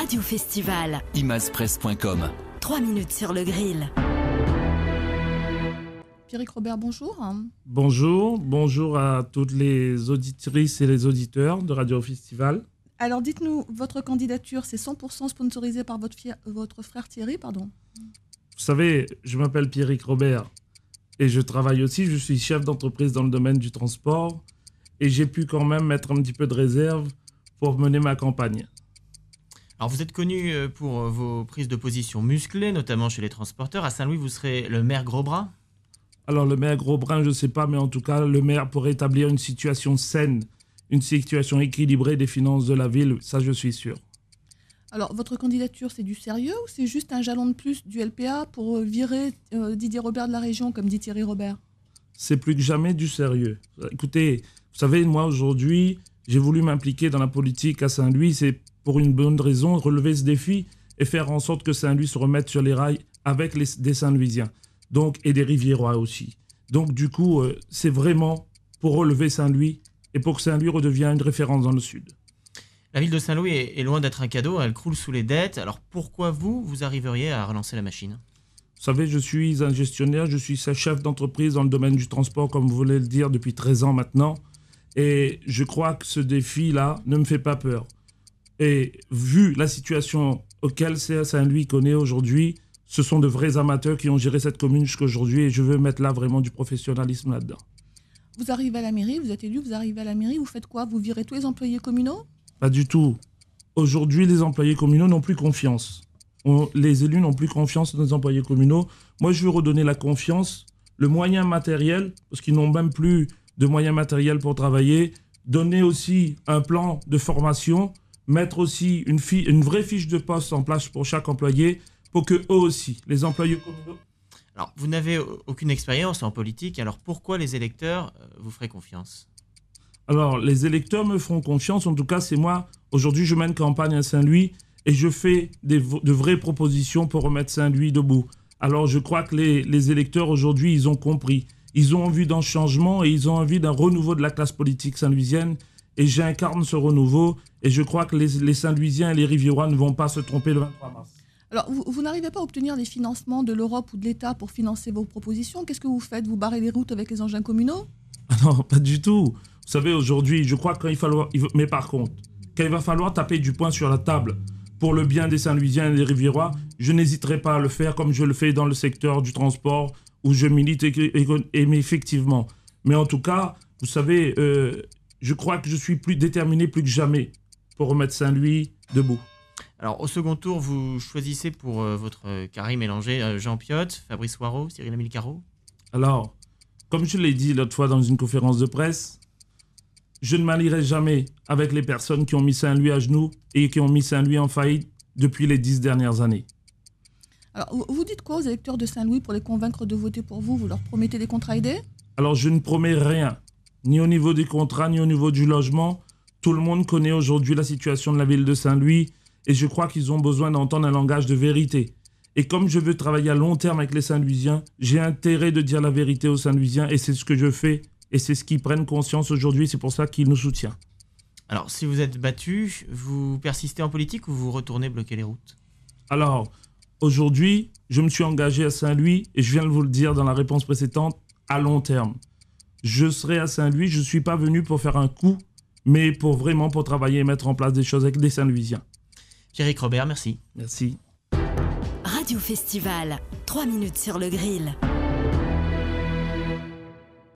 Radio Festival. Imazpresse.com. 3 minutes sur le grill. Pierrick Robert, bonjour. Bonjour à toutes les auditrices et les auditeurs de Radio Festival. Alors dites-nous, votre candidature, c'est 100% sponsorisé par votre frère Thierry, pardon. Vous savez, je m'appelle Pierrick Robert et je travaille aussi, je suis chef d'entreprise dans le domaine du transport et j'ai pu quand même mettre un petit peu de réserve pour mener ma campagne. Alors vous êtes connu pour vos prises de position musclées, notamment chez les transporteurs. À Saint-Louis, vous serez le maire gros bras ? Alors le maire gros bras, je ne sais pas, mais en tout cas, le maire pour établir une situation saine, une situation équilibrée des finances de la ville, ça je suis sûr. Alors votre candidature, c'est du sérieux ou c'est juste un jalon de plus du LPA pour virer Didier Robert de la région, comme dit Thierry Robert ? C'est plus que jamais du sérieux. Écoutez, vous savez, moi aujourd'hui, j'ai voulu m'impliquer dans la politique à Saint-Louis, c'est pour une bonne raison, relever ce défi et faire en sorte que Saint-Louis se remette sur les rails avec des Saint-Louisiens, donc, et des Riviérois aussi. Donc du coup, c'est vraiment pour relever Saint-Louis et pour que Saint-Louis redevienne une référence dans le Sud. La ville de Saint-Louis est loin d'être un cadeau, elle croule sous les dettes. Alors pourquoi vous arriveriez à relancer la machine ? Vous savez, je suis un gestionnaire, je suis chef d'entreprise dans le domaine du transport, comme vous voulez le dire, depuis 13 ans maintenant. Et je crois que ce défi-là ne me fait pas peur. Et vu la situation auquel Saint-Louis connaît aujourd'hui, ce sont de vrais amateurs qui ont géré cette commune jusqu'à aujourd'hui et je veux mettre là vraiment du professionnalisme là-dedans. Vous arrivez à la mairie, vous êtes élu, vous arrivez à la mairie, vous faites quoi ? Vous virez tous les employés communaux ? Pas du tout. Aujourd'hui, les employés communaux n'ont plus confiance. Les élus n'ont plus confiance dans les employés communaux. Moi, je veux redonner la confiance, le moyen matériel, parce qu'ils n'ont même plus de moyens matériels pour travailler, donner aussi un plan de formation, mettre aussi une vraie fiche de poste en place pour chaque employé, pour que eux aussi, les employés communaux... Alors, vous n'avez aucune expérience en politique, alors pourquoi les électeurs vous feraient confiance ? Alors, les électeurs me feront confiance, en tout cas, c'est moi. Aujourd'hui, je mène campagne à Saint-Louis et je fais de vraies propositions pour remettre Saint-Louis debout. Alors, je crois que les électeurs, aujourd'hui, ils ont compris. Ils ont envie d'un changement et ils ont envie d'un renouveau de la classe politique saint-louisienne. Et j'incarne ce renouveau et je crois que les Saint-Louisiens et les Riviérois ne vont pas se tromper le 23 mars. Alors, vous n'arrivez pas à obtenir des financements de l'Europe ou de l'État pour financer vos propositions. Qu'est-ce que vous faites ? Vous barrez les routes avec les engins communaux ? Ah non, pas du tout. Vous savez, aujourd'hui, je crois mais par contre, quand il va falloir taper du poing sur la table pour le bien des Saint-Louisiens et des Riviérois, je n'hésiterai pas à le faire comme je le fais dans le secteur du transport où je milite effectivement. Mais en tout cas, vous savez, je crois que je suis plus déterminé plus que jamais pour remettre Saint-Louis debout. Alors, au second tour, vous choisissez pour votre carré mélangé Jean Piotte, Fabrice Waro, Cyril Hamilcarro ? Alors, comme je l'ai dit l'autre fois dans une conférence de presse, je ne m'allierai jamais avec les personnes qui ont mis Saint-Louis à genoux et qui ont mis Saint-Louis en faillite depuis les 10 dernières années. Alors, vous dites quoi aux électeurs de Saint-Louis pour les convaincre de voter pour vous ? Vous leur promettez des contrats aidés ? Alors, je ne promets rien, ni au niveau des contrats, ni au niveau du logement. Tout le monde connaît aujourd'hui la situation de la ville de Saint-Louis et je crois qu'ils ont besoin d'entendre un langage de vérité. Et comme je veux travailler à long terme avec les Saint-Louisiens, j'ai intérêt de dire la vérité aux Saint-Louisiens et c'est ce que je fais et c'est ce qu'ils prennent conscience aujourd'hui, c'est pour ça qu'ils nous soutiennent. Alors, si vous êtes battu, vous persistez en politique ou vous retournez bloquer les routes ? Alors, aujourd'hui, je me suis engagé à Saint-Louis et je viens de vous le dire dans la réponse précédente, à long terme. Je serai à Saint-Louis, je ne suis pas venu pour faire un coup, mais pour travailler et mettre en place des choses avec les Saint-Louisiens. Pierrick Robert, merci. Merci. Radio Festival. 3 minutes sur le grill.